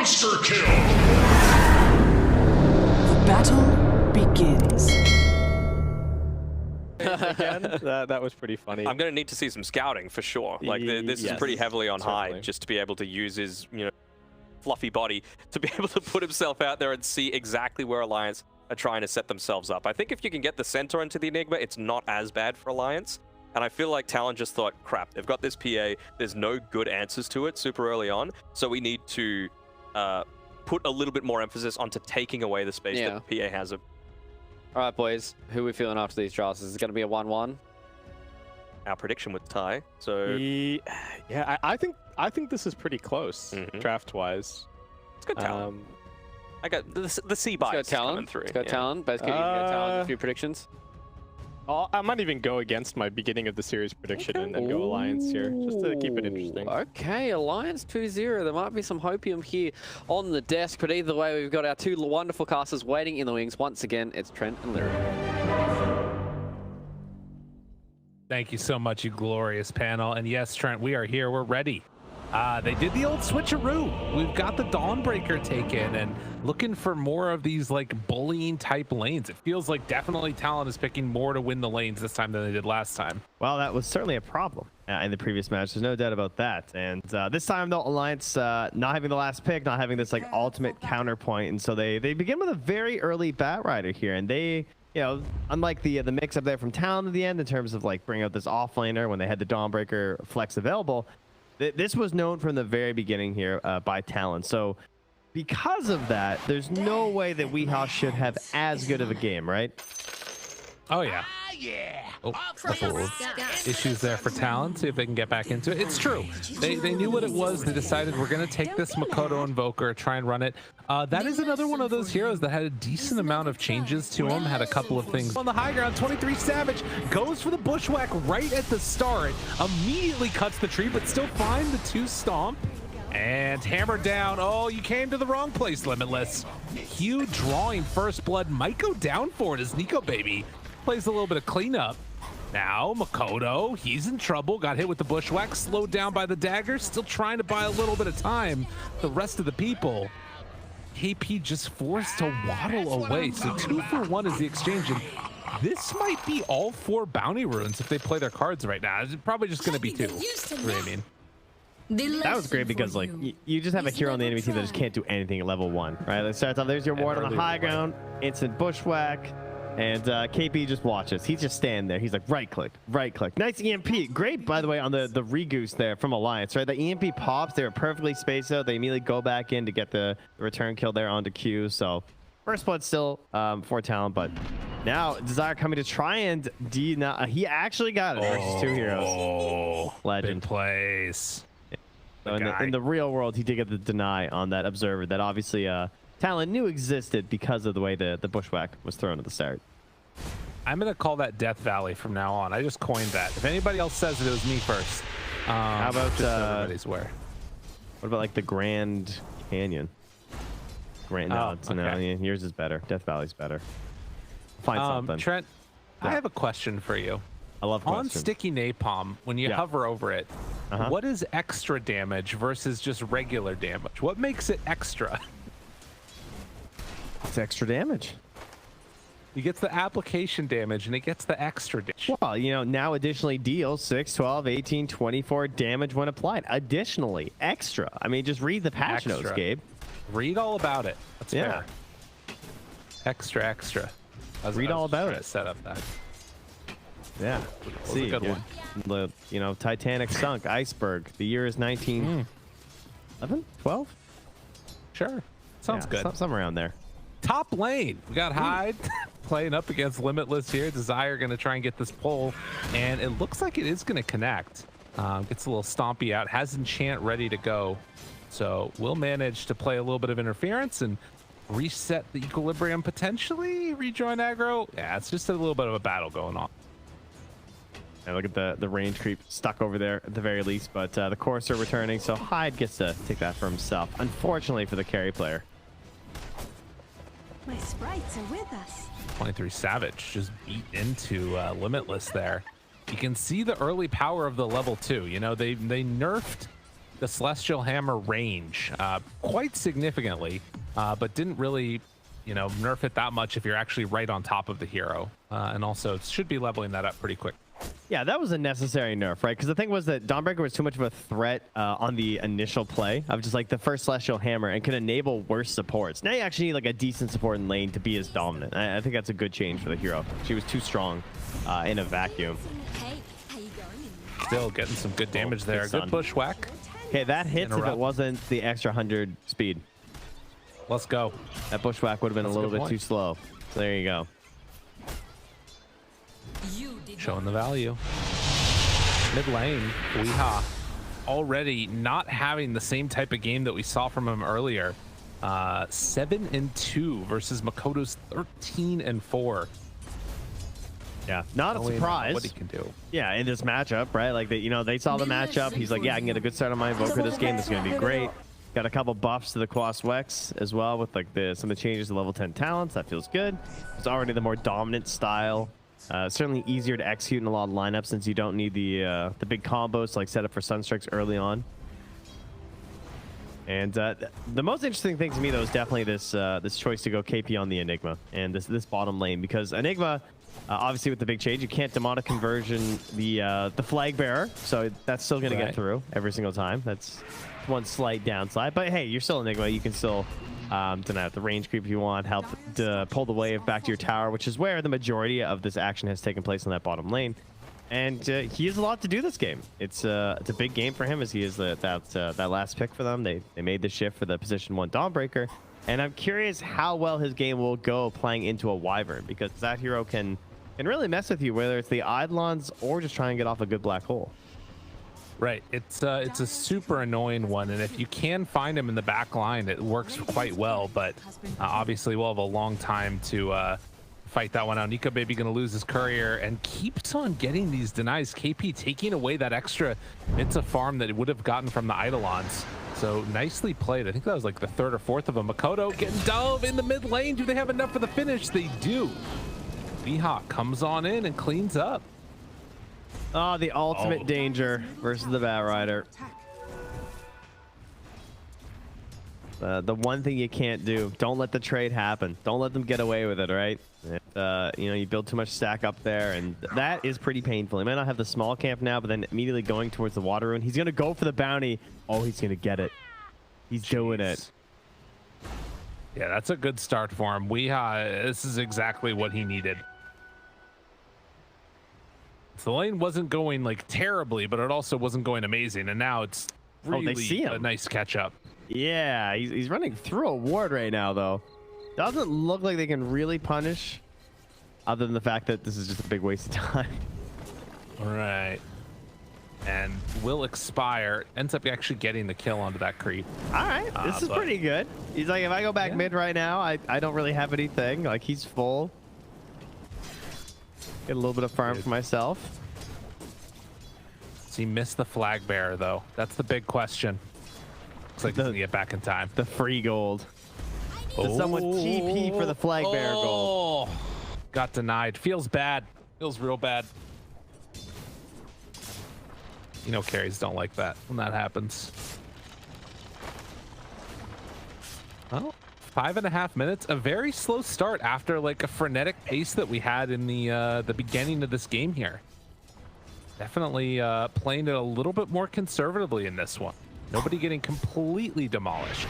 Monster kill! Battle begins. Again, that was pretty funny. I'm going to need to see some scouting for sure. Like this is pretty heavily on Hyde, just to be able to use his, fluffy body to be able to put himself out there and see exactly where Alliance are trying to set themselves up. I think if you can get the center into the Enigma, it's not as bad for Alliance. And I feel like Talon just thought, crap, they've got this PA. There's no good answers to it super early on, so we need to put a little bit more emphasis onto taking away the space that the PA has. All right, boys, who are we feeling after these draws? Is it going to be a 1-1? Our prediction with Ty. So yeah, I think this is pretty close draft-wise. It's good Talon. I got the C bias coming through. Let's go Talon. Both you go Talon. A few predictions. I might even go against my beginning of the series prediction and then go Alliance here, just to keep it interesting. Okay, Alliance 2-0. There might be some hopium here on the desk, but either way, we've got our two wonderful casters waiting in the wings. Once again, it's Trent and Lyric. Thank you so much, you glorious panel. And yes, Trent, we are here. We're ready. They did the old switcheroo. We've got the Dawnbreaker taken and looking for more of these like bullying type lanes. It feels like definitely Talon is picking more to win the lanes this time than they did last time. Well, that was certainly a problem in the previous match. There's no doubt about that. And this time, though, Alliance not having the last pick, not having this like ultimate counterpoint. And so they begin with a very early Bat Rider here. And they, unlike the mix up there from Talon at the end in terms of like bringing out this offlaner when they had the Dawnbreaker flex available, this was known from the very beginning here by Talon. So because of that, there's no way that Weehaw should have as good of a game, right? Oh, yeah. Oh, couple of issues there for Talon. See if they can get back into it. It's true. They knew what it was. They decided we're going to take this Makoto Invoker, try and run it. That is another one of those heroes that had a decent amount of changes to him, had a couple of things. On the high ground, 23 Savage goes for the Bushwhack right at the start. Immediately cuts the tree, but still find the 2 stomp. And hammered down. Oh, you came to the wrong place, Limitless. Hugh drawing first blood. Might go down for it as Nico Baby plays a little bit of cleanup. Now Makoto, he's in trouble. Got hit with the Bushwhack, slowed down by the dagger, still trying to buy a little bit of time. The rest of the people, KP just forced to waddle away. So 2 for 1 is the exchange. And this might be all 4 bounty runes if they play their cards right now. It's probably just going to be 2. I mean, that was great because like you just have a hero on the enemy team that just can't do anything at level 1, right? It starts off, there's your ward on the high ground, instant Bushwhack. And KP just watches. He's just standing there. He's like, right click. Nice EMP. Great, by the way, on the Regoose there from Alliance, right? The EMP pops. They were perfectly spaced out. They immediately go back in to get the return kill there onto Q. So first blood still for Talon, but now Desire coming to try and he actually got it versus 2 heroes. Oh, legend. Big place. So in the real world, he did get the deny on that Observer that obviously Talon knew existed because of the way the Bushwhack was thrown at the start. I'm going to call that Death Valley from now on. I just coined that. If anybody else says it was me first. How about everybody's where? What about like the Grand Canyon? No, yours is better. Death Valley's better. Find something. Trent, I have a question for you. I love questions. On Sticky Napalm, when you hover over it, what is extra damage versus just regular damage? What makes it extra? It's extra damage. He gets the application damage and it gets the extra damage. Well, now additionally deals 6, 12, 18, 24 damage when applied. Additionally, extra. I mean, just read the patch notes, Gabe. Read all about it. That's fair. Extra. Read all about it. Set up that. Yeah. See, a good one. The Titanic sunk, iceberg. The year is 1911, 12. Sure. Sounds good. Somewhere around there. Top lane, we got Hyde playing up against Limitless here. Desire going to try and get this pull, and it looks like it is going to connect. Gets a little stompy out, has Enchant ready to go. So we'll manage to play a little bit of interference and reset the equilibrium, potentially rejoin aggro. Yeah, it's just a little bit of a battle going on. And look at the range creep stuck over there at the very least, but the Courser returning, so Hyde gets to take that for himself, unfortunately for the carry player. My sprites are with us. 23 Savage just beat into Limitless there. You can see the early power of the level 2. They nerfed the Celestial Hammer range quite significantly, but didn't really, you know, nerf it that much if you're actually right on top of the hero. And also it should be leveling that up pretty quick. Yeah, that was a necessary nerf, right? Because the thing was that Dawnbreaker was too much of a threat on the initial play of just like the first Celestial Hammer and could enable worse supports. Now you actually need like a decent support in lane to be as dominant. I think that's a good change for the hero. She was too strong in a vacuum. Still getting some good damage there. Good bushwhack. Okay, that hits if it wasn't the extra 100 speed. Let's go. That bushwhack would have been a little bit too slow. So there you go. Showing the value. Mid lane, Weehaw already not having the same type of game that we saw from him earlier. 7-2 versus Makoto's 13-4. Yeah, not a surprise. What he can do. Yeah, in this matchup, right? Like, they saw the matchup. He's like, yeah, I can get a good start on my Invoker this game. This is going to be great. Got a couple buffs to the Quas Wex as well with like some of the changes to level 10 talents. That feels good. It's already the more dominant style. Certainly easier to execute in a lot of lineups since you don't need the big combos to like set up for Sunstrikes early on. And the most interesting thing to me though is definitely this this choice to go KP on the Enigma and this bottom lane, because Enigma obviously with the big change you can't demonic conversion the flag bearer, so that's still going to get through every single time. That's one slight downside, but hey, you're still Enigma. You can still deny the range creep if you want, help to pull the wave back to your tower, which is where the majority of this action has taken place on that bottom lane. And he has a lot to do this game. It's a big game for him as he is that last pick for them. They made the shift for the position 1 Dawnbreaker, and I'm curious how well his game will go playing into a Wyvern, because that hero can really mess with you, whether it's the Eidolons or just try and get off a good black hole. Right, it's a super annoying one, and if you can find him in the back line, it works quite well. But obviously, we'll have a long time to fight that one out. Nico Baby gonna lose his courier and keeps on getting these denies. KP taking away that extra Mitza farm that it would have gotten from the Eidolons. So nicely played. I think that was like the 3rd or 4th of a Makoto getting dove in the mid lane. Do they have enough for the finish? They do. Mihawk comes on in and cleans up. Oh, the ultimate danger versus the Bat Rider. The one thing you can't do, don't let the trade happen. Don't let them get away with it, right? You build too much stack up there, and that is pretty painful. He might not have the small camp now, but then immediately going towards the water rune. He's going to go for the bounty. Oh, he's going to get it. He's doing it. Yeah, that's a good start for him. This is exactly what he needed. The lane wasn't going like terribly, but it also wasn't going amazing, and now it's really a nice catch up. Yeah, he's running through a ward right now, though. Doesn't look like they can really punish, other than the fact that this is just a big waste of time. All right, and will expire. Ends up actually getting the kill onto that creep. All right, this is pretty good. He's like, if I go back mid right now, I don't really have anything. Like, he's full. Get a little bit of farm for myself. Does he miss the flag bearer though? That's the big question. Looks like he's gonna get back in time. The free gold. Does someone TP for the flag bearer gold? Got denied. Feels bad. Feels real bad. You know, carries don't like that when that happens. Well, 5.5 minutes, a very slow start after like a frenetic pace that we had in the beginning of this game here. Definitely playing it a little bit more conservatively in this one. Nobody getting completely demolished.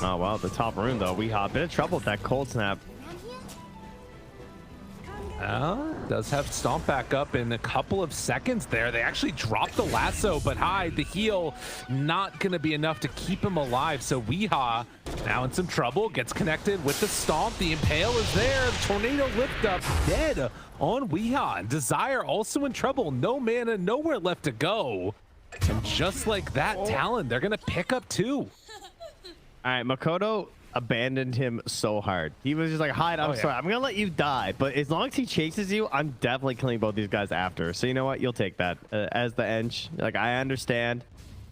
Oh wow, the top rune though, we have bit of trouble with that cold snap. Does have Stomp back up in a couple of seconds there. They actually dropped the lasso, but Hyde, the heal, not going to be enough to keep him alive. So Weehaw now in some trouble, gets connected with the Stomp. The Impale is there. The Tornado lift up, dead on Weehaw. And Desire also in trouble. No mana, nowhere left to go. And just like that, Talon, they're going to pick up 2. All right, Makoto abandoned him so hard. He was just like, Hyde, I'm sorry, I'm gonna let you die, but as long as he chases you, I'm definitely killing both these guys after. So you know what, you'll take that as the Ench. Like, I understand.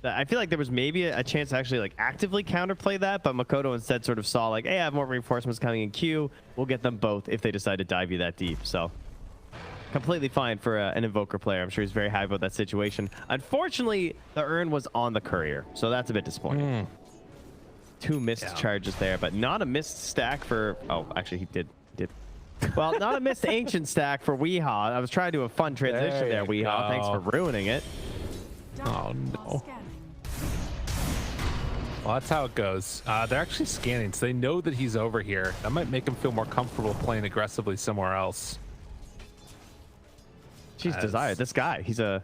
I feel like there was maybe a chance to actually like actively counterplay that, but Makoto instead sort of saw like, hey, I have more reinforcements coming in queue, we'll get them both if they decide to dive you that deep. So completely fine for an Invoker player. I'm sure he's very happy about that situation. Unfortunately, the urn was on the courier, so that's a bit disappointing. 2 missed charges there, but not a missed stack for... Oh, actually, he did. Well, not a missed ancient stack for Weehaw. I was trying to do a fun transition there, Weehaw. Thanks for ruining it. Oh, no. Well, that's how it goes. They're actually scanning, so they know that he's over here. That might make him feel more comfortable playing aggressively somewhere else. Jeez, Desire, this guy, he's an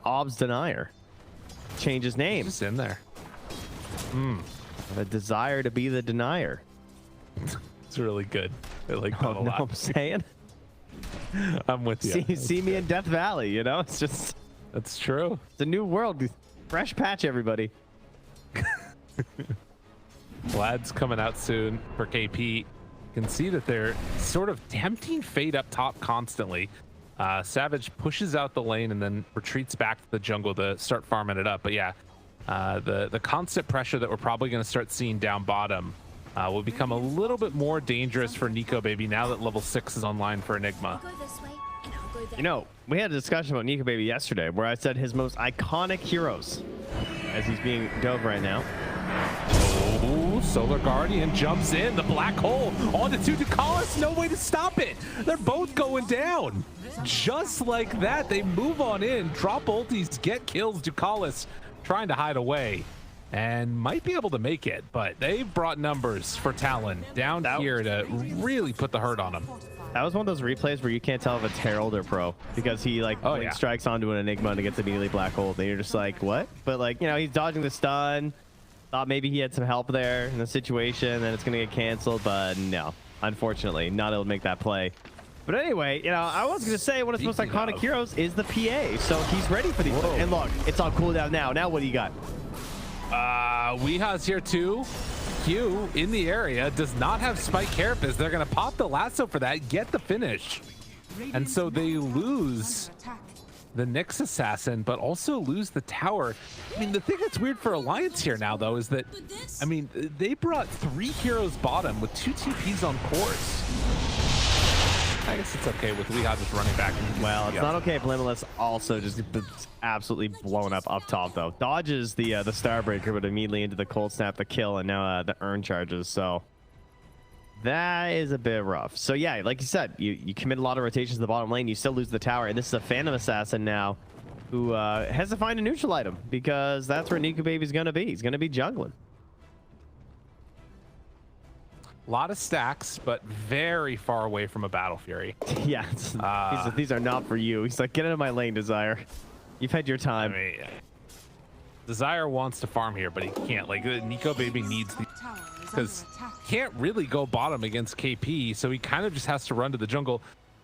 obs denier. Change his name. Just in there. A desire to be the denier. It's really good. I like that a lot. Know what I'm saying? I'm with you. See me in Death Valley, you know? It's just... That's true. It's a new world. Fresh patch, everybody. Vlad's coming out soon for KP. You can see that they're sort of tempting Fade up top constantly. Savage pushes out the lane and then retreats back to the jungle to start farming it up. But yeah, the constant pressure that we're probably going to start seeing down bottom will become a little bit more dangerous for Nico Baby now that level 6 is online for Enigma. You know, we had a discussion about Nico Baby yesterday where I said his most iconic heroes, as he's being dove right now. Oh, Solar Guardian jumps in, the black hole on the two Ducalis, no way to stop it. They're both going down. Just like that, they move on in, drop ultis, get kills. Ducalis trying to hide away and might be able to make it, but they've brought numbers for Talon down here to really put the hurt on him. That was one of those replays where you can't tell if it's Herald or Pro because he like strikes onto an Enigma and it gets immediately black hole. And you're just like, what? But like, you know, he's dodging the stun. Thought maybe he had some help there in the situation and it's going to get canceled, but no, unfortunately, not able to make that play. But anyway, you know, I was going to say one of his most iconic heroes is the PA, so he's ready for these. And look, it's on cooldown now. Now what do you got? Weehaw's here too. Q in the area does not have Spike Carapace. They're going to pop the lasso for that, get the finish. And so they lose the Nyx Assassin, but also lose the tower. I mean, the thing that's weird for Alliance here now, though, is that, I mean, they brought 3 heroes bottom with 2 TPs on course. I guess it's okay with Weehaw just running back. Well, it's not okay if Limitless also just gets absolutely blown up top, though. Dodges the Starbreaker, but immediately into the Cold Snap, the kill, and now the Urn charges, so that is a bit rough. So yeah, like you said, you commit a lot of rotations to the bottom lane, you still lose the tower, and this is a Phantom Assassin now who has to find a neutral item because that's where Nico Baby's going to be. He's going to be jungling. A lot of stacks, but very far away from a Battle Fury. Yeah, these are not for you. He's like, get out of my lane, Desire. You've had your time. I mean, Desire wants to farm here, but he can't. Like, Nico Baby needs the... Because can't really go bottom against KP, so he kind of just has to run to the jungle.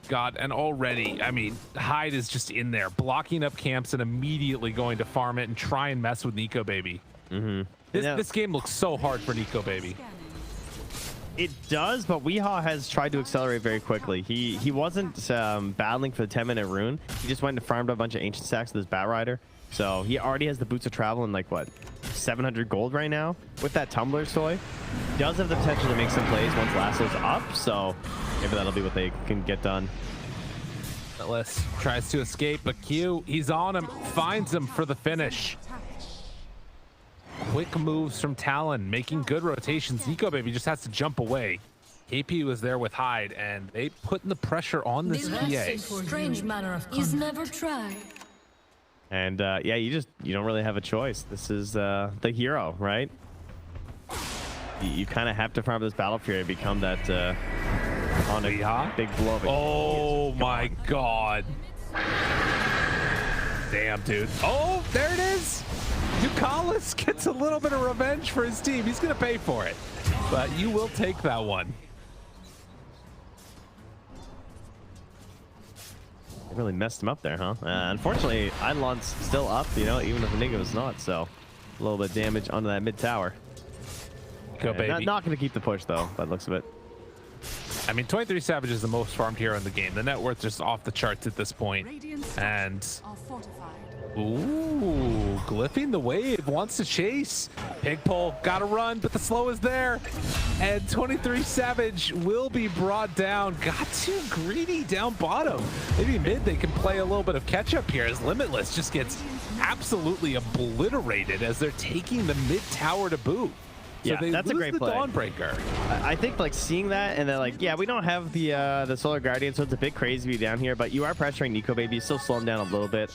God, and already, I mean, Hyde is just in there, blocking up camps and immediately going to farm it and try and mess with Nico Baby. This game looks so hard for Nico Baby. It does, but Weehaw has tried to accelerate very quickly. He wasn't battling for the 10-minute rune. He just went and farmed a bunch of ancient stacks with his Bat Rider. So he already has the Boots of Travel and like, what, 700 gold right now? With that Tumbler's Toy. Does have the potential to make some plays once Lasso's up, so maybe that'll be what they can get done. Atlas tries to escape, but Q, he's on him, finds him for the finish. Quick moves from Talon, making good rotations. Nico Baby just has to jump away. KP was there with Hyde, and they putting the pressure on this PA. Strange manner of is never tried. And yeah, you don't really have a choice. This is the hero, right? You kind of have to farm this Battle Fury and become that on a big blow. Oh my God. Damn, dude. Oh, there it is. Ducalis gets a little bit of revenge for his team. He's going to pay for it, but you will take that one. They really messed him up there, huh? Unfortunately, Eidolon's still up, you know, even if Enigma's not, so a little bit of damage onto that mid tower. Go, baby. Not going to keep the push, though, by the looks of it. I mean, 23 Savage is the most farmed hero in the game. The net worth just off the charts at this point. And Ooh, glyphing the wave, wants to chase. Pig pole, gotta run, but the slow is there. And 23 Savage will be brought down. Got too greedy down bottom. Maybe mid, they can play a little bit of catch up here as Limitless just gets absolutely obliterated as they're taking the mid tower to boot. So Yeah, they that's a lose great the play. Dawnbreaker. I think like seeing that and then like, yeah, we don't have the Solar Guardian, so it's a bit crazy to be down here, but you are pressuring Nico Baby. You still slow him down a little bit.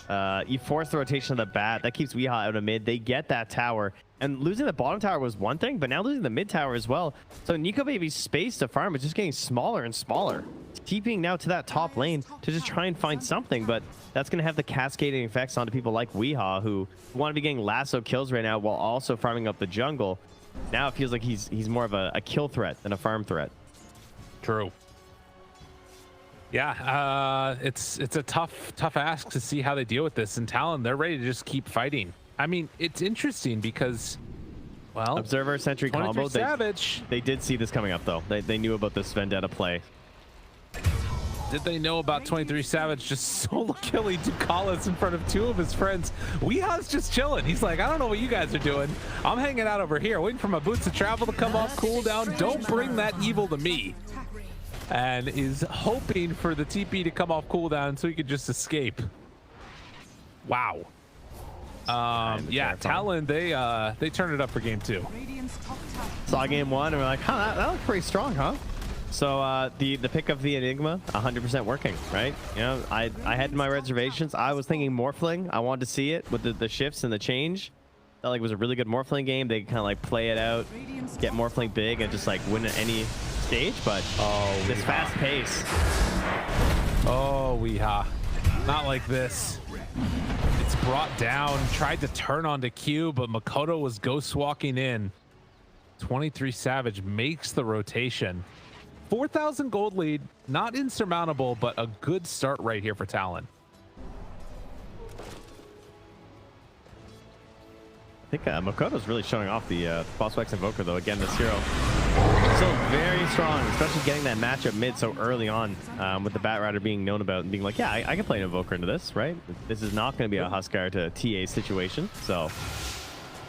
You force the rotation of the bat. That keeps Weehaw out of mid. They get that tower. And losing the bottom tower was one thing, but now losing the mid tower as well. So Nico Baby's space to farm is just getting smaller and smaller. TPing now to that top lane to just try and find something, but that's going to have the cascading effects onto people like Weehaw who want to be getting lasso kills right now while also farming up the jungle. Now it feels like he's more of a kill threat than a farm threat. True. Yeah, it's a tough ask to see how they deal with this. And Talon, they're ready to just keep fighting. I mean, it's interesting because, well, Observer Sentry combo. Savage. They did see this coming up though. They knew about this Vendetta play. Did they know about 23 Savage just solo killing Ducalis in front of two of his friends? Weehaw's just chilling. He's like, I don't know what you guys are doing. I'm hanging out over here, waiting for my boots of travel to come off cooldown. Don't bring that evil to me. And is hoping for the TP to come off cooldown so he could just escape. Wow. Yeah, Talon, they turned it up for game 2. Saw game 1 and we're like, huh, that looked pretty strong, huh? So the pick of the Enigma, 100% working, right? You know, I had my reservations. I was thinking Morphling. I wanted to see it with the shifts and the change. Felt like it was a really good Morphling game. They kind of like play it out, get Morphling big, and just like win at any stage. But this fast pace. Oh, Weehaw. Not like this. It's brought down, tried to turn onto Q, but Makoto was ghost walking in. 23 Savage makes the rotation. 4,000 gold lead, not insurmountable, but a good start right here for Talon. I think Makoto's really showing off the Bosswax Invoker, though. Again, this hero still very strong, especially getting that matchup mid so early on with the Bat Rider being known about and being like, yeah, I can play an Invoker into this, right? This is not going to be a Huskar to TA situation, so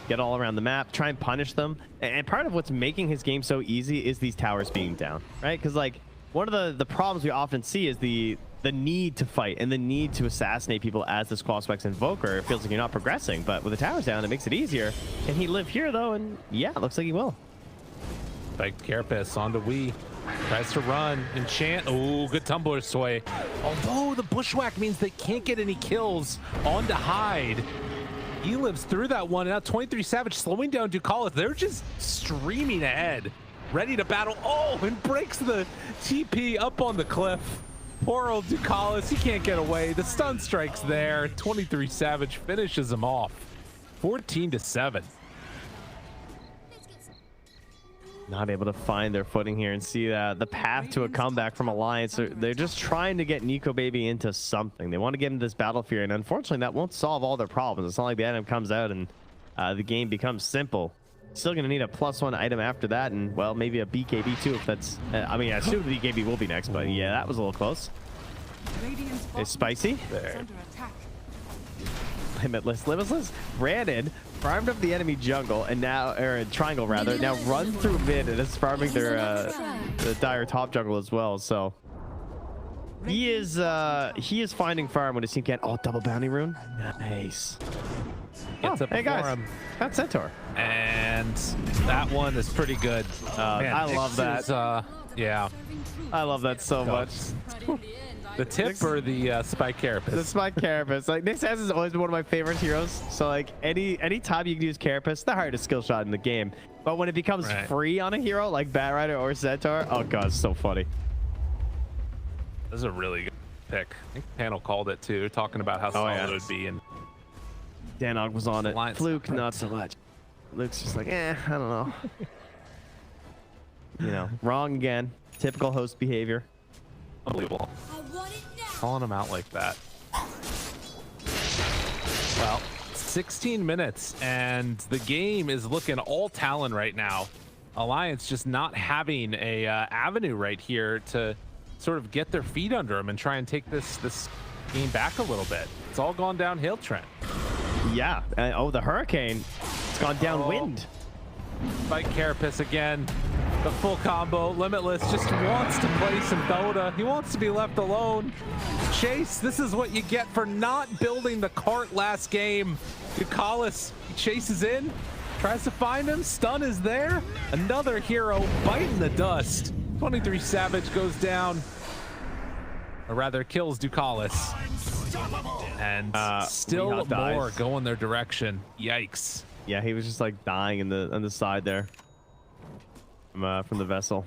get all around the map, try and punish them. And part of what's making his game so easy is these towers being down, right? Because like one of the problems we often see is the need to fight and the need to assassinate people as this Quaspex Invoker. It feels like you're not progressing, but with the towers down, it makes it easier. Can he live here though? And yeah, it looks like he will. Like Carapace onto Wee. Tries to run. Enchant. Oh, good tumbler sway. Although the bushwhack means they can't get any kills onto Hyde. He lives through that one. Now 23 Savage slowing down Ducalis. They're just streaming ahead, ready to battle. Oh, and breaks the TP up on the cliff. Poor old Ducalis. He can't get away. The stun strike's there. 23 Savage finishes him off. 14-7. Not able to find their footing here and see the path to a comeback from Alliance. They're just trying to get Nico Baby into something. They want to get into this battlefield, and unfortunately that won't solve all their problems. It's not like the item comes out and the game becomes simple. Still going to need a +1 item after that, and well, maybe a BKB too if that's... I mean, I assume the BKB will be next, but yeah, that was a little close. It's spicy. There. Limitless ran in, farmed up the enemy jungle, and now, or triangle rather, now run through mid and is farming their the dire top jungle as well. So he is finding farm when his team can't. Oh, double bounty rune, nice. Gets up hey guys, him. got Centaur, and that one is pretty good. Man, I love that. Yeah, I love that so much. The tip or the Spike Carapace? The Spike Carapace. Like, Nyx has always been one of my favorite heroes. So like any time you can use Carapace, the hardest skill shot in the game. But when it becomes free on a hero like Bat Rider or Centaur, oh god, it's so funny. This is a really good pick. I think Panel called it too, talking about how solid it would be. And Danog was on it. Alliance. Fluke, not so much. Luke's just like, I don't know. You know, wrong again. Typical host behavior. Unbelievable. Calling him out like that. Well, 16 minutes and the game is looking all Talon right now. Alliance just not having a avenue right here to sort of get their feet under them and try and take this game back a little bit. It's all gone downhill, Trent. Yeah. Oh, the hurricane. It's gone downwind. Spike Carapace again. The full combo. Limitless just wants to play some Dota. He wants to be left alone. Chase, this is what you get for not building the cart last game. Ducalis, he chases in, tries to find him. Stun is there. Another hero biting the dust. 23 Savage goes down. Or rather, kills Ducalis. And still more going their direction. Yikes. Yeah, he was just like dying on the side there from the vessel.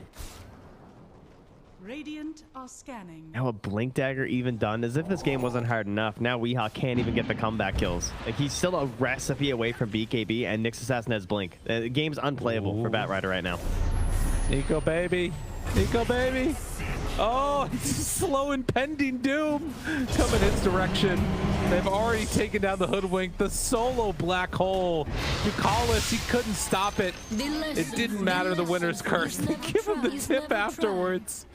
Radiant are scanning. Now a Blink Dagger even done, as if this game wasn't hard enough. Now Weehaw can't even get the comeback kills. Like, he's still a recipe away from BKB, and Nyx Assassin has Blink. The game's unplayable for Batrider right now. Nico baby. Nico baby. Oh, it's slow impending doom coming his direction. They've already taken down the Hoodwink. The solo black hole. Ducalis, he couldn't stop it. It didn't matter the winner's curse. They give him the tip afterwards.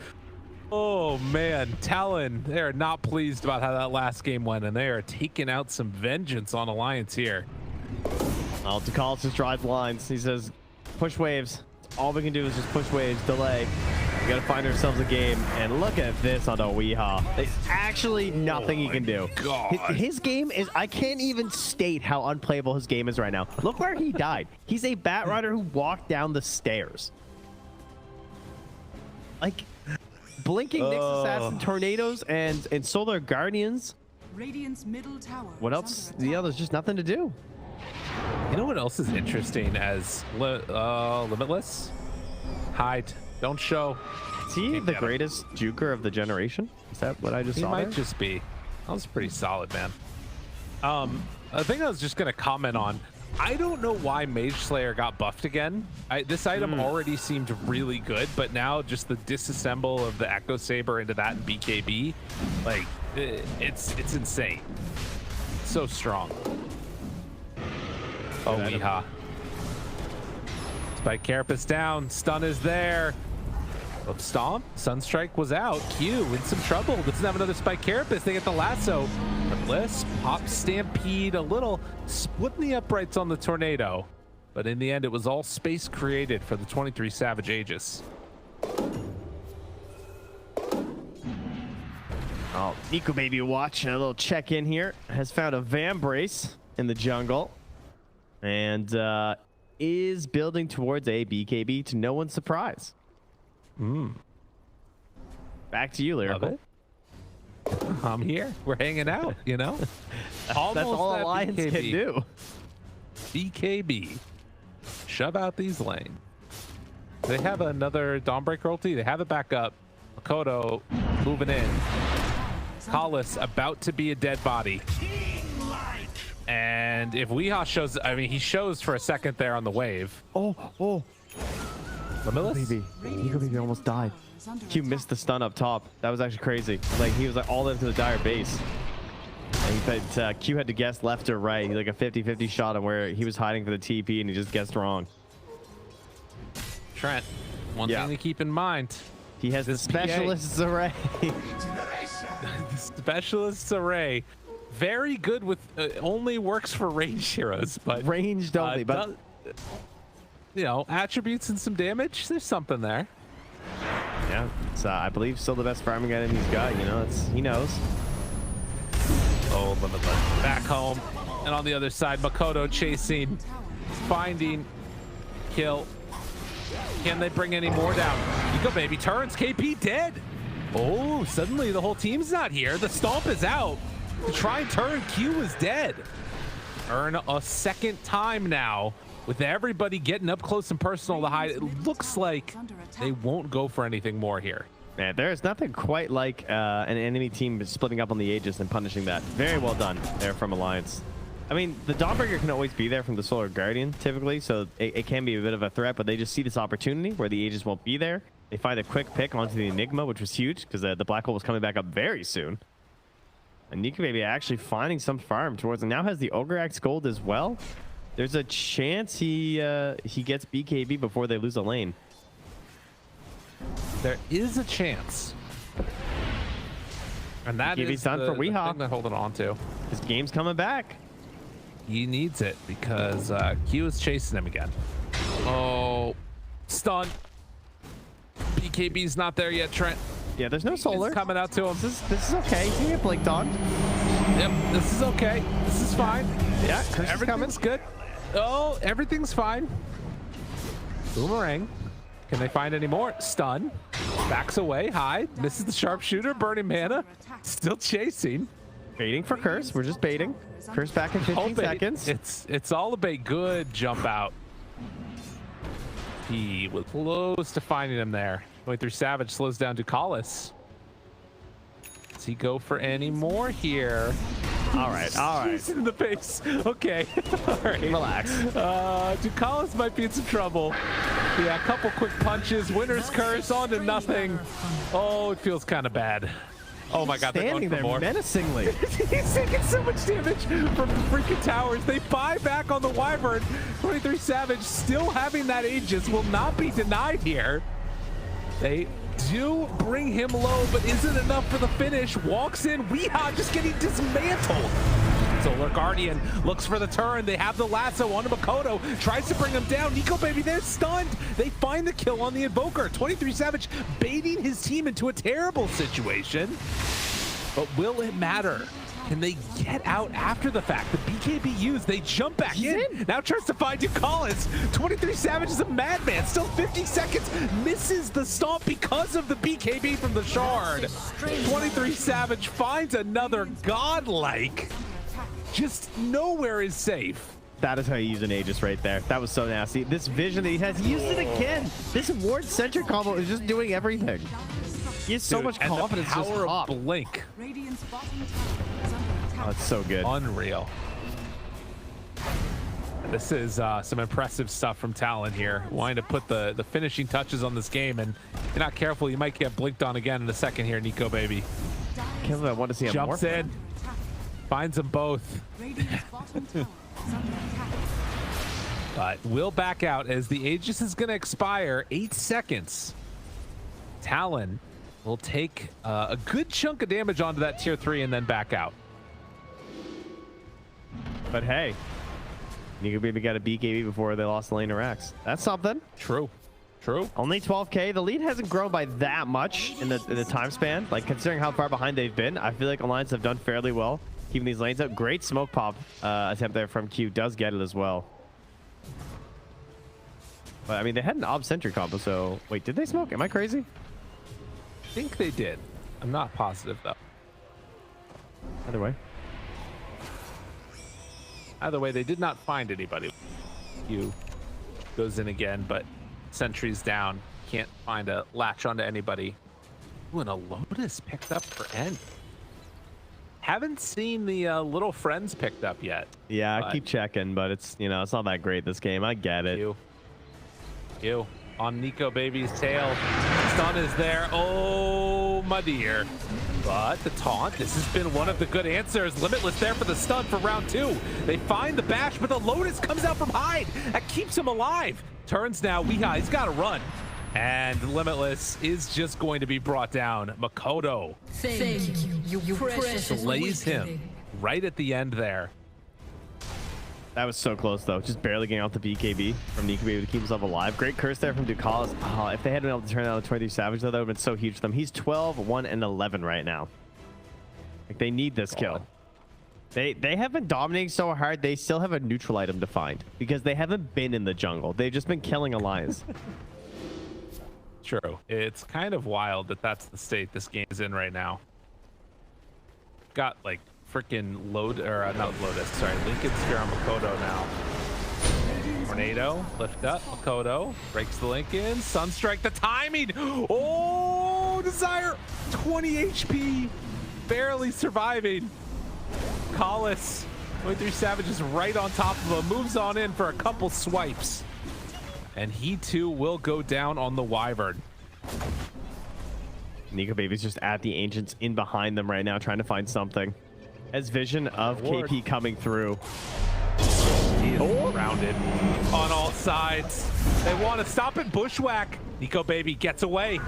Oh man, Talon, they are not pleased about how that last game went, and they are taking out some vengeance on Alliance here. Oh, Ducalis just drives lines. He says, push waves. All we can do is just push waves, delay. We gotta find ourselves a game, and look at this on a Weehaw. There's actually nothing he can do. His game is, I can't even state how unplayable his game is right now. Look where he died. He's a Batrider who walked down the stairs. Like, blinking Nyx Assassin, tornadoes, and Solar Guardians. Radiant's middle tower. What else? Yeah, there's just nothing to do. You know what else is interesting as Limitless? Hide. Don't show. Is he the greatest juker of the generation? Is that what I just saw? He might just be. That was pretty solid, man. I think I was just gonna comment on, I don't know why Mage Slayer got buffed again. This item already seemed really good, but now just the disassemble of the Echo Saber into that and BKB, like it's insane. So strong. Oh, Weehaw. Spike Carapace down. Stun is there. Oh, Stomp. Sunstrike was out. Q in some trouble. Doesn't have another Spike Carapace. They get the lasso. Bliss, pop Stampede, a little splitting the uprights on the tornado. But in the end, it was all space created for the 23 Savage Aegis. Oh, Nico Baby watch, a little check-in here. Has found a Vambrace in the jungle. And is building towards a BKB to no one's surprise. Back to you, Lyrical. I'm here. We're hanging out, you know? That's all Alliance can do. BKB. Shove out these lanes. They have another Dawnbreaker ulti. They have it back up. Makoto moving in. Collis about to be a dead body. And if Weehaw shows, I mean, he shows for a second there on the wave. Oh. Limitless? Nico Baby almost died. Q missed the stun up top. That was actually crazy. Like, he was like all into the dire base. And Q had to guess left or right. He like a 50-50 shot on where he was hiding for the TP, and he just guessed wrong. Trent, one thing to keep in mind. He has the Specialist's Array. The Specialist's Array. Very good with, only works for range heroes, but ranged only, but you know, attributes and some damage, there's something there. Yeah, it's I believe still the best farming item he's got, you know, he knows. Oh, Limitless back home, and on the other side, Makoto chasing, finding, kill. Can they bring any more down? You go, baby. Turns, KP dead. Oh, suddenly the whole team's not here. The Stomp is out. The try and turn, Q is dead. Earn a second time now with everybody getting up close and personal to hide. It looks like they won't go for anything more here. Man, there's nothing quite like an enemy team splitting up on the Aegis and punishing that. Very well done there from Alliance. I mean, the Dawnbreaker can always be there from the Solar Guardian, typically, so it can be a bit of a threat, but they just see this opportunity where the Aegis won't be there. They find a quick pick onto the Enigma, which was huge, because the Black Hole was coming back up very soon. And Nico Baby actually finding some farm towards, and now has the Ogre Axe Gold as well. There's a chance he gets BKB before they lose a lane. There is a chance. And that is done for Weehaw. the thing they're holding on to. His game's coming back. He needs it because Q is chasing him again. Oh, stun. BKB's not there yet, Trent. Yeah, there's no solar. It's coming out to him. This is okay. He's gonna get blinked on. Yep, this is okay. This is fine. Yeah, everything's good. Oh, everything's fine. Boomerang. Can they find any more? Stun. Backs away. Hide. Misses the sharpshooter. Burning mana. Still chasing. Baiting for Curse. We're just baiting. Curse back in 15 seconds. It's all a bait. Good jump out. He was close to finding him there. 23 Savage slows down Ducalis. Does he go for any more here? All right. In the face. Okay. All right. Relax. Ducalis might be in some trouble. Yeah, a couple quick punches. Winner's curse on to nothing. Oh, it feels kind of bad. Oh my God, they're going for more. Menacingly. He's taking so much damage from the freaking towers. They buy back on the Wyvern. 23 Savage still having that Aegis will not be denied here. They do bring him low, but isn't enough for the finish. Walks in, Weeha just getting dismantled. Solar Guardian looks for the turn. They have the lasso onto Makoto. Tries to bring him down. Nico Baby, they're stunned. They find the kill on the Invoker. 23 Savage baiting his team into a terrible situation. But will it matter? Can they get out after the fact? The BKB used, they jump back in. Now tries to find Ducalis. 23 Savage is a madman. Still 50 seconds. Misses the stomp because of the BKB from the shard. 23 Savage finds another godlike. Just nowhere is safe. That is how you use an Aegis right there. That was so nasty. This vision that he has, he used it again. This ward centric combo is just doing everything. He has so much confidence. And the power of Blink. Oh, it's so good. Unreal. This is some impressive stuff from Talon here. Wanting to put the finishing touches on this game, and if you're not careful, you might get blinked on again in a second here, Nico Baby. Can't believe I want to see him more. Jumps in. Finds them both. But will back out as the Aegis is going to expire. 8 seconds. Talon will take a good chunk of damage onto that tier 3 and then back out. But hey, Nico Baby got a BKB before they lost the lane to Rax. That's something. True. True. Only 12K. The lead hasn't grown by that much in the time span. Like, considering how far behind they've been, I feel like Alliance have done fairly well keeping these lanes up. Great smoke pop attempt there from Q. Does get it as well. But I mean, they had an ob-centric combo, so wait, did they smoke? Am I crazy? I think they did. I'm not positive though. Either way, they did not find anybody. Q goes in again, but sentry's down. Can't find a latch onto anybody. Ooh, and a Lotus picked up for End. Haven't seen the little friends picked up yet. Yeah, I keep checking, but it's, you know, it's not that great this game. I get it. You on Nico Baby's tail. Stun is there. Oh, my dear. But the taunt, this has been one of the good answers. Limitless there for the stun for round 2. They find the bash, but the Lotus comes out from Hyde. That keeps him alive. Turns now, Weeha, he's got to run. And Limitless is just going to be brought down. Makoto slays him right at the end there. That was so close, though. Just barely getting out the BKB from Nico Baby to keep himself alive. Great curse there from Ducalis. Oh, if they hadn't been able to turn out the 23 Savage, though, that would have been so huge for them. He's 12, 1, and 11 right now. Like, they need this kill. They have been dominating so hard, they still have a neutral item to find because they haven't been in the jungle. They've just been killing Alliance. True. It's kind of wild that that's the state this game is in right now. Got, like, freaking not Lotus, sorry, Lincoln Sphere on Makoto now. Tornado, lift up, Makoto, breaks the Lincoln, Sunstrike, the timing! Oh, Desire! 20 HP, barely surviving. Collis, 23 Savage is right on top of him, moves on in for a couple swipes. And he too will go down on the Wyvern. Nico Baby's just at the Ancients in behind them right now, trying to find something. As vision of KP coming through. He is surrounded on all sides. They want to stop it. Bushwhack. Nico Baby gets away.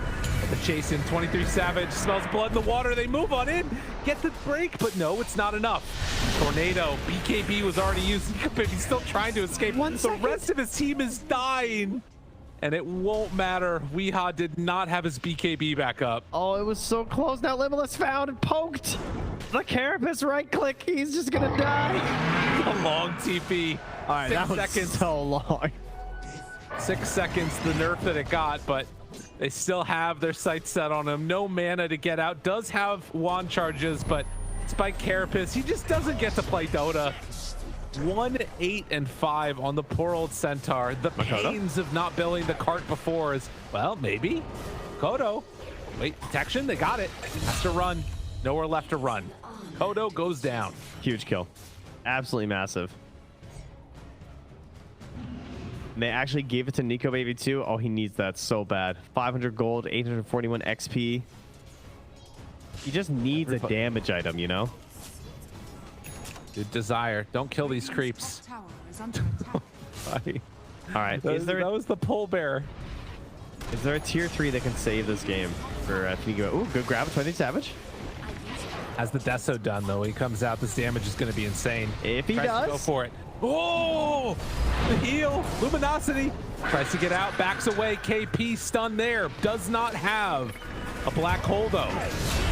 Chasing 23 Savage, smells blood in the water. They move on in, get the break, but no, it's not enough. Tornado, BKB was already used, but he's still trying to escape. The rest of his team is dying, and it won't matter. Weehaw did not have his BKB back up. Oh, it was so close. Now Limitless found and poked. The Carapace right click. He's just gonna die. A long TP. All right, 6 that was seconds. so long. 6 seconds, the nerf that it got, but they still have their sights set on him. No mana to get out. Does have wand charges, but Spike Carapace, he just doesn't get to play Dota. 1-8-5 on the poor old Centaur. The pains of not building the cart before is, well, maybe. Kodo. Wait, detection, they got it. Has to run. Nowhere left to run. Kodo goes down. Huge kill. Absolutely massive. And they actually gave it to Nico Baby too. Oh, he needs that so bad. 500 gold, 841 XP. He just needs a damage item, you know? Dude, Desire, don't kill these creeps. Tower is under attack. All right, That was the pole bear. is there a tier 3 that can save this game for Nico? Ooh, good grab, 20 Savage. Has the Deso done though? He comes out, this damage is going to be insane. If he Tries does, to go for it. Oh, the heal, Luminosity. Tries to get out, backs away. KP stunned there. Does not have a black hole though.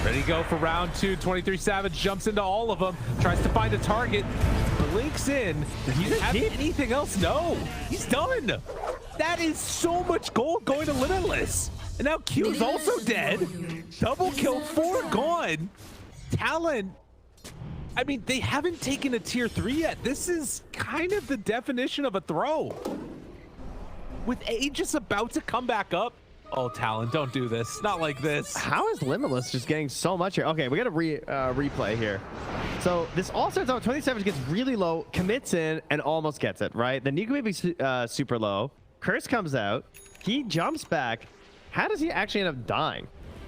Ready to go for round 2. 23 Savage jumps into all of them. Tries to find a target. Blinks in. Does he have anything else? No, he's done. That is so much gold going to Limitless. And now Q's also dead. Double kill, 4 gone. Talon, I mean, they haven't taken a tier 3 yet. This is kind of the definition of a throw. With Aegis about to come back up. Oh, Talon, don't do this. Not like this. how is Limitless just getting so much here? Okay, we got to replay here. So this all starts out 27 gets really low, commits in, and almost gets it, right? The Nico Baby super low. Curse comes out. He jumps back. How does he actually end up dying?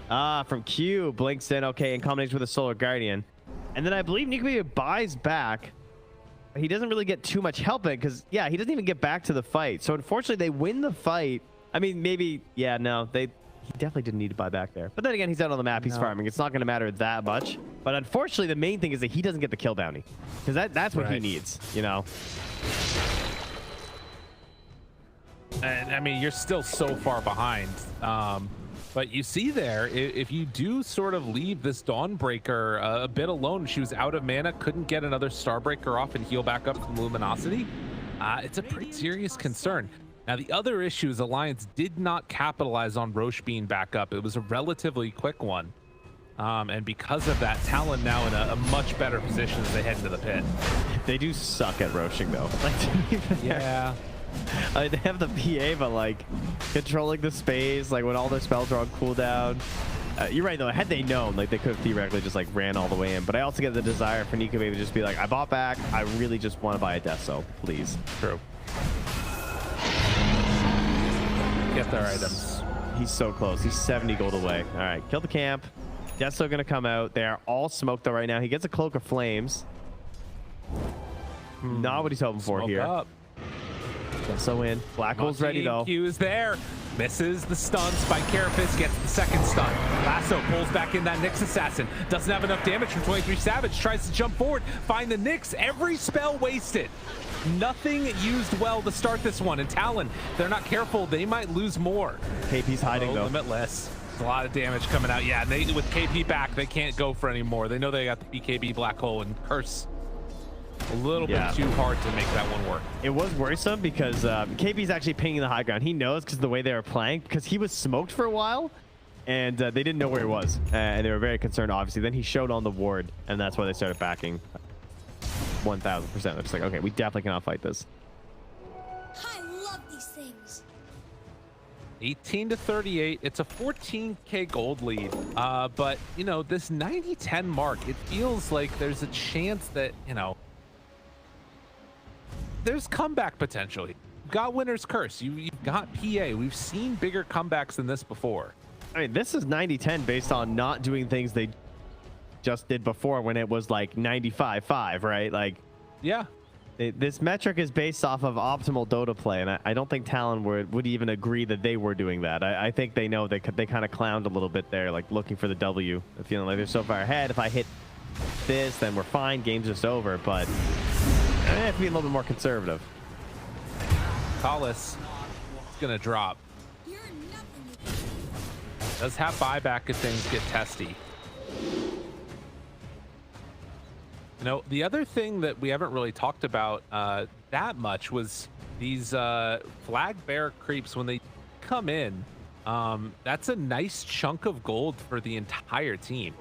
From Q, blinks in, okay, in combination with a Solar Guardian. And then I believe Nico Baby buys back. He doesn't really get too much help in because, yeah, he doesn't even get back to the fight. So unfortunately, they win the fight. I mean, maybe, yeah, no, he definitely didn't need to buy back there. But then again, he's out on the map, he's farming. It's not going to matter that much. But unfortunately, the main thing is that he doesn't get the kill bounty because that's what he needs, you know? And I mean, you're still so far behind. But you see there, if you do sort of leave this Dawnbreaker a bit alone, she was out of mana, couldn't get another Starbreaker off and heal back up from Luminosity. It's a pretty serious concern. Now, the other issue is Alliance did not capitalize on Roche being back up. It was a relatively quick one. And because of that, Talon now in a much better position as they head into the pit. They do suck at roaching, though. Like, yeah. They have the PA, but like controlling the space, like when all their spells are on cooldown. You're right though. Had they known, like they could have theoretically just like ran all the way in. But I also get the desire for Nico Baby to just be like, I bought back. I really just want to buy a Deso, please. True. Get their items. He's so close. He's 70 gold away. All right, kill the camp. Deso gonna come out. They are all smoked though right now. He gets a cloak of flames. Not what he's hoping for Smoke here. up. Deso in. Black hole's ready though. Q is there. Misses the stun. Spike Carapace gets the second stun. Lasso pulls back in that Nyx assassin. Doesn't have enough damage from 23 Savage. Tries to jump forward. Find the Nyx. Every spell wasted. Nothing used well to start this one. And Talon, if they're not careful, they might lose more. KP's hiding though. Limitless. A lot of damage coming out. Yeah, they, with KP back, they can't go for any more. They know they got the BKB Black Hole and Curse. A little bit too hard to make that one work. It was worrisome because KP's actually pinging the high ground. He knows because the way they were playing, because he was smoked for a while and they didn't know where he was. And they were very concerned, obviously. Then he showed on the ward, and that's why they started backing 1,000%. They're just like, okay, we definitely cannot fight this. I love these things. 18-38. It's a 14k gold lead. But, you know, this 90-10 mark, it feels like there's a chance that, you know, there's comeback potential. You've got Winner's Curse. You've got PA. We've seen bigger comebacks than this before. I mean, this is 90-10 based on not doing things they just did before when it was like 95-5, right? Like, yeah. This metric is based off of optimal Dota play, and I don't think Talon would even agree that they were doing that. I think they know they kind of clowned a little bit there, like looking for the W, feeling like they're so far ahead. If I hit this, then we're fine. Game's just over. But I have to be a little bit more conservative. Tallis is gonna drop. You're nothing. Does have buyback if things get testy. You know, the other thing that we haven't really talked about that much was these flag bearer creeps when they come in. That's a nice chunk of gold for the entire team.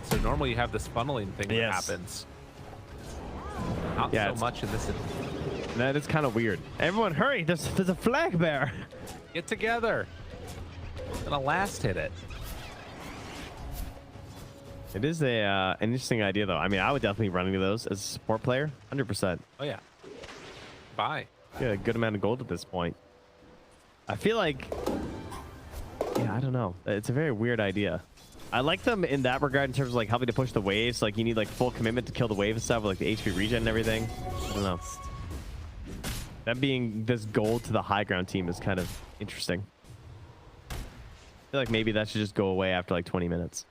So normally you have this funneling thing that happens. Not so much in this. That is kind of weird. Everyone hurry, there's a flag bearer. Get together. Gonna last hit it. It is an interesting idea, though. I mean, I would definitely be running to those as a support player, 100%. Oh yeah. Bye. Get a good amount of gold at this point. I feel like, yeah, I don't know. It's a very weird idea. I like them in that regard in terms of like helping to push the waves. Like you need like full commitment to kill the wave and stuff, with, like the HP regen and everything. I don't know. That being this gold to the high ground team is kind of interesting. I feel like maybe that should just go away after like 20 minutes.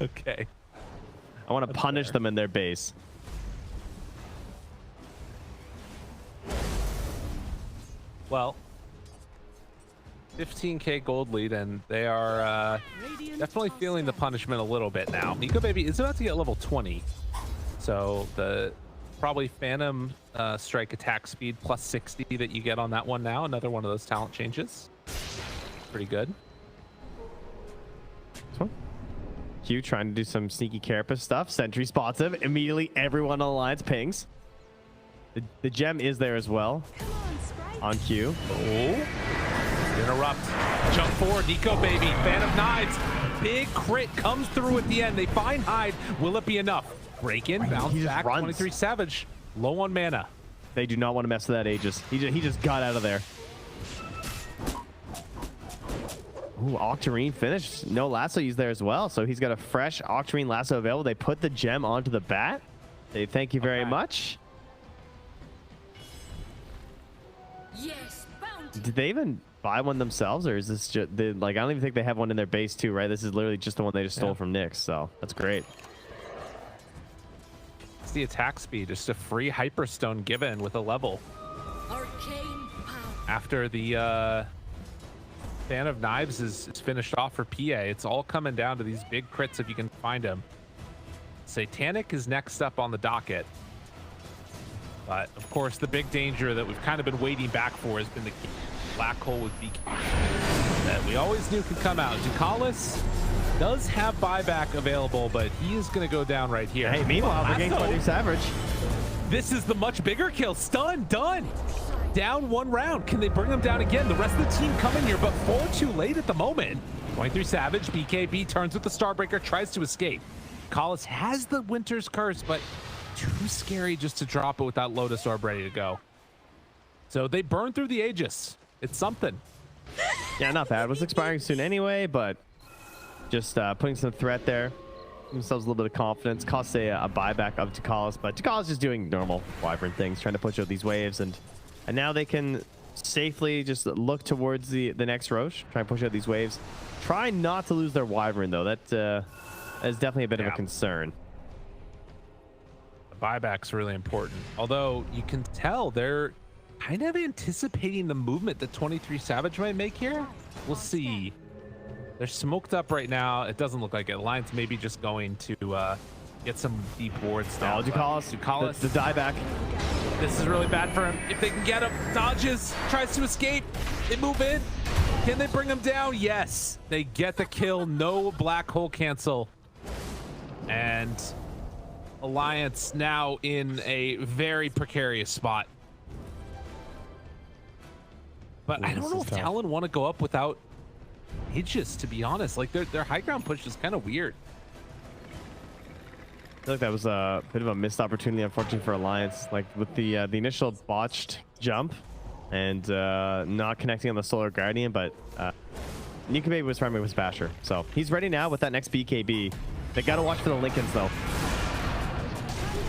Okay. I want to punish them in their base. Well, 15k gold lead, and they are definitely feeling the punishment a little bit now. Nico Baby is about to get level 20, so the probably Phantom strike attack speed plus 60 that you get on that one now. Another one of those talent changes. Pretty good. This one. Q trying to do some sneaky carapace stuff. Sentry spots him. Immediately, everyone on the alliance pings. The gem is there as well. On Q. Oh. Interrupt. Jump forward. Nico Baby. Fan of Knives. Big crit comes through at the end. They find Hyde. Will it be enough? Break in. Bounce back. 23 Savage. Low on mana. They do not want to mess with that Aegis. He just got out of there. Ooh, Octarine finished. No lasso used there as well. So he's got a fresh Octarine lasso available. They put the gem onto the bat. They thank you very much. Yes, bounty. Did they even buy one themselves, or is this just like I don't even think they have one in their base too, right? This is literally just the one they just stole from Nyx, so that's great. It's the attack speed, just a free hyperstone given with a level. Arcane power. After the Fan of Knives is finished off for PA, it's all coming down to these big crits if you can find them. Satanic is next up on the docket. But of course, the big danger that we've kind of been waiting back for has been the black hole with BK that we always knew could come out. Ducalis does have buyback available, but he is going to go down right here. Hey, meanwhile, we're getting 20 Savage. This is the much bigger kill. Stun, done. Down one round. Can they bring them down again? The rest of the team coming here, but 4 too late at the moment. 23 Savage, BKB turns with the Starbreaker, tries to escape. Collis has the Winter's Curse, but too scary just to drop it without Lotus Orb ready to go. So they burn through the Aegis. It's something. Yeah, not bad. It was expiring soon anyway, but just putting some threat there. Themselves a little bit of confidence. Costs a buyback of Ducalis, but Ducalis is doing normal Wyvern things, trying to push out these waves, and now they can safely just look towards the next Roche, try and push out these waves. Try not to lose their Wyvern, though. That is definitely a bit of a concern. The buyback's really important. Although you can tell they're kind of anticipating the movement that 23 Savage might make here. We'll see. They're smoked up right now. It doesn't look like it. Alliance maybe just going to get some deep wards down. Oh, Ducalis. The dieback. This is really bad for him. If they can get him, dodges, tries to escape. They move in. Can they bring him down? Yes. They get the kill. No black hole cancel. And Alliance now in a very precarious spot. But I don't know if Talon want to go up without Aegis, to be honest. Like their high ground push is kind of weird. I feel like that was a bit of a missed opportunity, unfortunately, for Alliance. Like with the initial botched jump and not connecting on the Solar Guardian, but Nico Baby was primary with Basher, so he's ready now with that next BKB. They got to watch for the Lincolns though.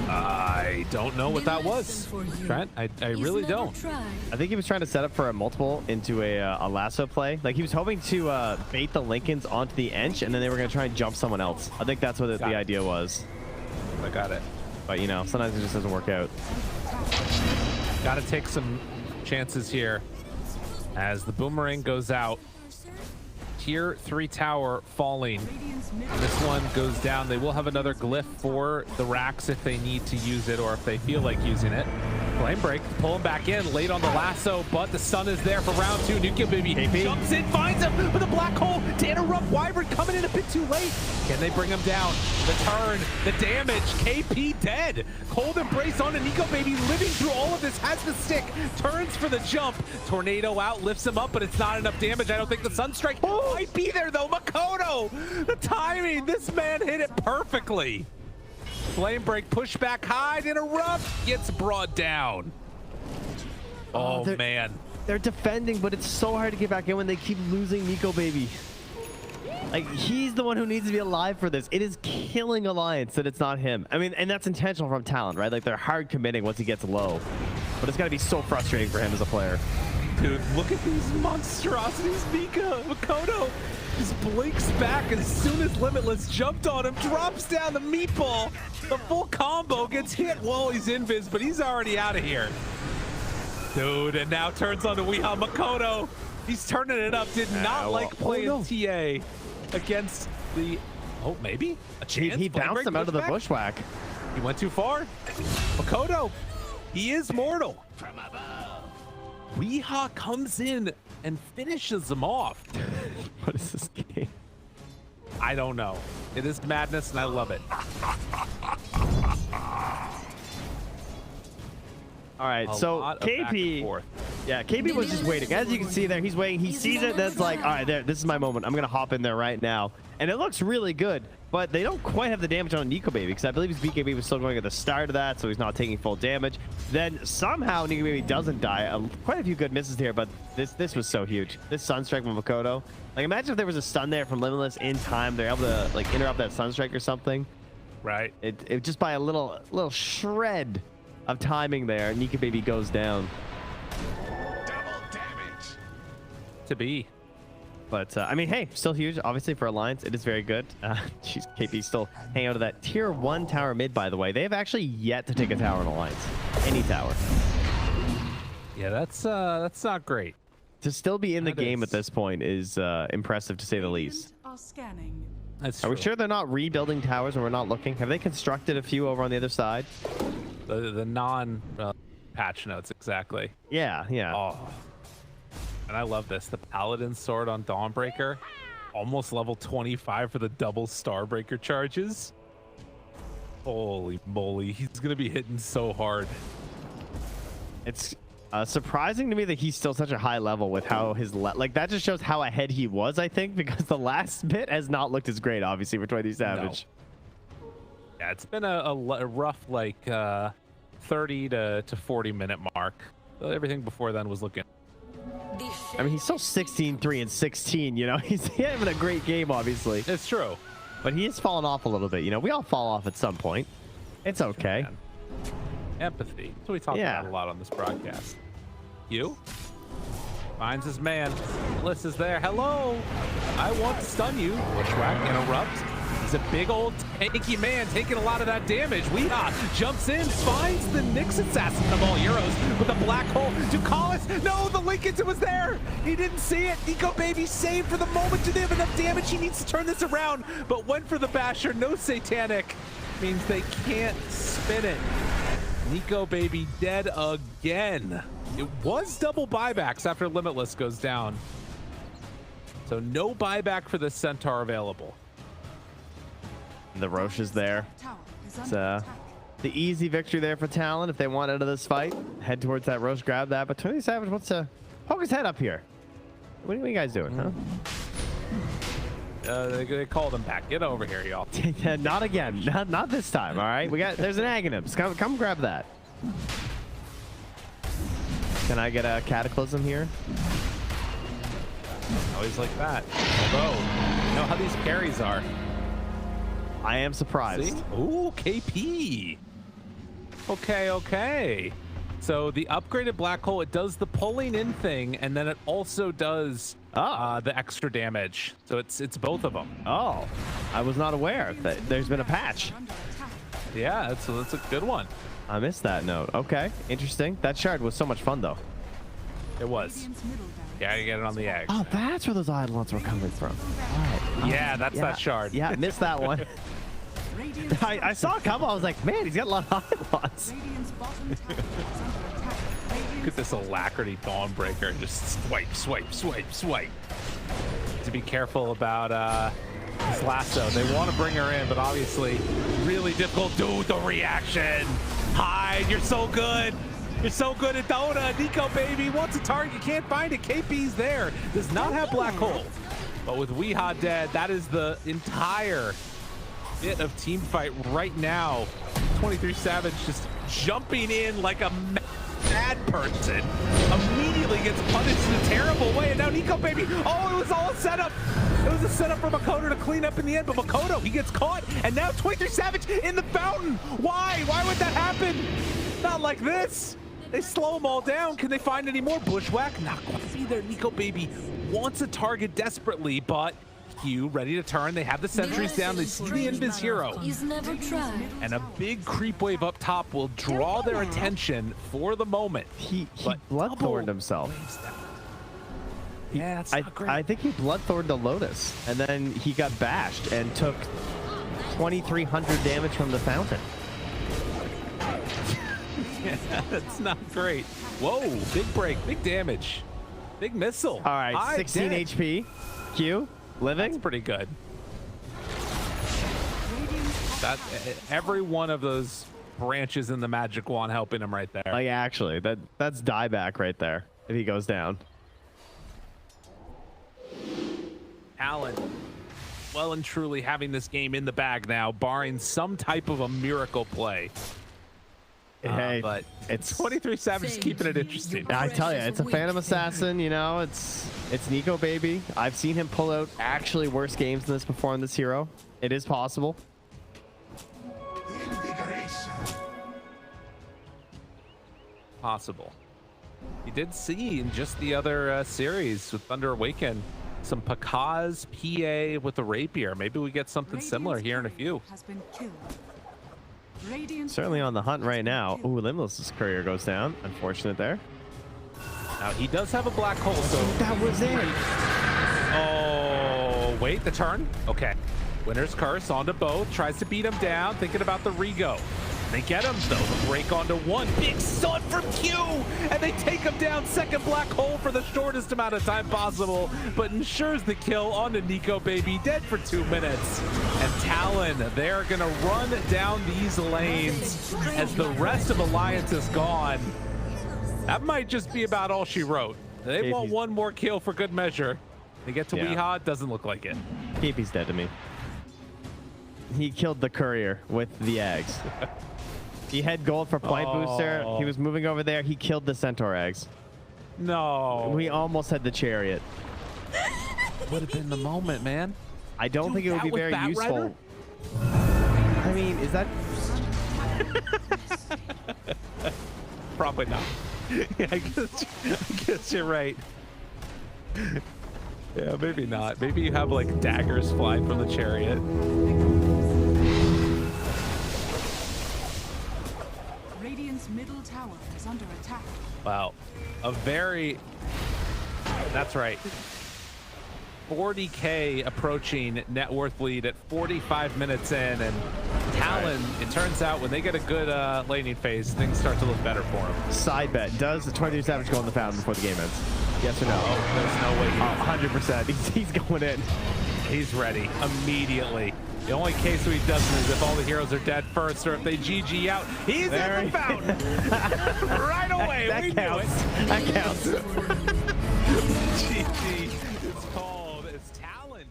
I don't know what that was, Trent. I really don't. I think he was trying to set up for a multiple into a lasso play. Like he was hoping to bait the Lincolns onto the Ench, and then they were going to try and jump someone else. I think that's what the idea was. I got it. But, you know, sometimes it just doesn't work out. Got to take some chances here as the boomerang goes out. Tier 3 tower falling. This one goes down. They will have another glyph for the racks if they need to use it or if they feel like using it. Flame break, pull him back in, late on the lasso, but the sun is there for round 2. Nuka Baby jumps in, finds him with a black hole to interrupt. Wyvern coming in a bit too late. Can they bring him down? The turn, the damage, KP dead. Cold Embrace on a Nico Baby living through all of this, has the stick, turns for the jump. Tornado out, lifts him up, but it's not enough damage. I don't think the Sunstrike might be there though. Makoto, the timing, this man hit it perfectly. Flame break, push back high, interrupt, gets brought down. Oh man. They're defending, but it's so hard to get back in when they keep losing Nico Baby. Like, he's the one who needs to be alive for this. It is killing Alliance that it's not him. I mean, and that's intentional from Talon, right? Like, they're hard committing once he gets low. But it's got to be so frustrating for him as a player. Dude, look at these monstrosities. Mika, Makoto just blinks back as soon as Limitless jumped on him, drops down the meatball. The full combo gets hit while he's invis, but he's already out of here. Dude, and now turns on to Weeha. Makoto. He's turning it up. Did not like playing TA against the... Oh, maybe? A chance? He bounced him out of the bushwhack. He went too far. Makoto, he is mortal. Weeha comes in and finishes him off. What is this game? I don't know. It is madness, and I love it. All right, so KP, yeah, KP was just waiting. As you can see there, he's waiting. He sees it. That's like, all right, there. This is my moment. I'm gonna hop in there right now, and it looks really good. But they don't quite have the damage on Nico Baby because I believe his BKB was still going at the start of that, so he's not taking full damage. Then somehow Nico Baby doesn't die. Quite a few good misses here, but this was so huge. This Sunstrike from Makoto. Like, imagine if there was a stun there from Limitless in time. They're able to like interrupt that Sunstrike or something. Right. It just by a little shred of timing there, Nico Baby goes down. Double damage. To be. But I mean, hey, still huge. Obviously for Alliance, it is very good. Jeez, KP still hanging out of that tier 1 tower mid, by the way. They have actually yet to take a tower in Alliance. Any tower. Yeah, that's not great. To still be in the game at this point is impressive, to say the least. Are scanning. That's Are true. we sure they're not rebuilding towers when we're not looking? Have they constructed a few over on the other side? The non patch notes, exactly. Yeah, yeah. Oh. And I love this. The Paladin sword on Dawnbreaker. Almost level 25 for the double Starbreaker charges. Holy moly. He's going to be hitting so hard. It's surprising to me that he's still such a high level with how his... like, that just shows how ahead he was, I think, because the last bit has not looked as great, obviously, for 20 Savage. No. Yeah, it's been a rough, like, 30 to 40 minute mark. Everything before then was looking... I mean, he's still 16-3 and 16, you know? He's having a great game, obviously. It's true. But he has fallen off a little bit, you know? We all fall off at some point. It's okay. Empathy. That's what we talk about a lot on this broadcast. You? Finds his man. Melissa's there. Hello! I want to stun you. Bushwhack, interrupt. He's a big old tanky man taking a lot of that damage. Weeha jumps in, finds the Nyx assassin of all heroes with a black hole. Ducalis, no, the Lincoln was there. He didn't see it. Nico Baby saved for the moment. Do they have enough damage? He needs to turn this around, but went for the basher. No satanic. Means they can't spin it. Nico Baby dead again. It was double buybacks after Limitless goes down. So no buyback for the Centaur available. The Roche is there. It's the easy victory there for Talon if they want out of this fight. Head towards that Roche, grab that. But 20 Savage wants to poke his head up here. What are you guys doing, huh? They called him back. Get over here, y'all. Not again. Not this time, all right? There's an Aghanims. Come grab that. Can I get a Cataclysm here? Always like that. Although, you know how these carries are. I am surprised. See? Ooh, KP. Okay. So the upgraded black hole, it does the pulling in thing, and then it also does the extra damage. So it's both of them. Oh, I was not aware that there's been a patch. Yeah, that's a good one. I missed that note. Okay, interesting. That shard was so much fun, though. It was. Yeah, you get it on the egg. Oh, that's where those eidolons were coming from. All right. Yeah, that's that shard. Yeah, missed that one. I saw a couple. I was like, man, he's got a lot of eidolons. Look at this alacrity Dawnbreaker. Just swipe. To be careful about this lasso. They want to bring her in, but obviously really difficult. Dude, the reaction. Hide, you're so good. You're so good at Dota. Nico, baby, wants a target. Can't find it. KP's there. Does not have black hole. But with Weeha dead, that is the entire bit of team fight right now. 23 Savage just jumping in like a mad person. Immediately gets punished in a terrible way. And now Nico, baby. Oh, it was all a setup. It was a setup for Makoto to clean up in the end. But Makoto, he gets caught. And now 23 Savage in the fountain. Why? Why would that happen? Not like this. They slow them all down. Can they find any more? Bushwhack? Not going to be there. Nico, baby, wants a target desperately, but Q ready to turn. They have the sentries down. They see the Invis hero. And a big creep wave up top will draw their attention for the moment. He bloodthorned himself. Yeah, that's not great. I think he bloodthorned the Lotus, and then he got bashed and took 2,300 damage from the fountain. Yeah, that's not great. Whoa, big break, big damage, big missile. All right, 16 dead. HP. Q, living. That's pretty good. That every one of those branches in the magic wand helping him right there. Like actually, that's dieback right there if he goes down. Talon, well and truly having this game in the bag now, barring some type of a miracle play. Hey, but it's 23 Savage keeping it interesting. I tell you, it's a Phantom Assassin. You know, it's Nico, baby. I've seen him pull out actually worse games than this before on this hero. It is possible. Possible. You did see in just the other series with Thunder Awaken some Pakaz PA with the rapier. Maybe we get something similar here in a few. Certainly on the hunt right now. Ooh, Limbless's courier goes down. Unfortunate there. Now he does have a black hole, so that was it. Oh, wait, the turn. Okay. Winner's Curse onto both. Tries to beat him down. Thinking about the rego. They get him though. The break onto one. Big stun from Q, and they take him down. Second black hole for the shortest amount of time possible, but ensures the kill onto Nico, baby. Dead for 2 minutes. And Talon, they're gonna run down these lanes as the rest of Alliance is gone. That might just be about all she wrote. They want one more kill for good measure. They get to Weeha. Doesn't look like it. KP's dead to me. He killed the courier with the eggs. He had gold for point booster. He was moving over there. He killed the centaur eggs. No. We almost had the chariot. Would have been the moment, man. I don't think it would be very useful. Rider? I mean, is that... Probably not. Yeah, I guess you're right. Yeah, maybe not. Maybe you have like daggers flying from the chariot. Radiant's middle tower is under attack. Wow. That's right. 40K approaching net worth lead at 45 minutes in, and Talon, it turns out when they get a good laning phase, things start to look better for him. Side bet, does the 23 Savage go in the fountain before the game ends? Yes or no? Oh, there's no way. 100%. He's going in. He's ready immediately. The only case he doesn't is if all the heroes are dead first, or if they GG out. He's in the fountain right away. That counts. That counts. GG. It's called. It's Talon.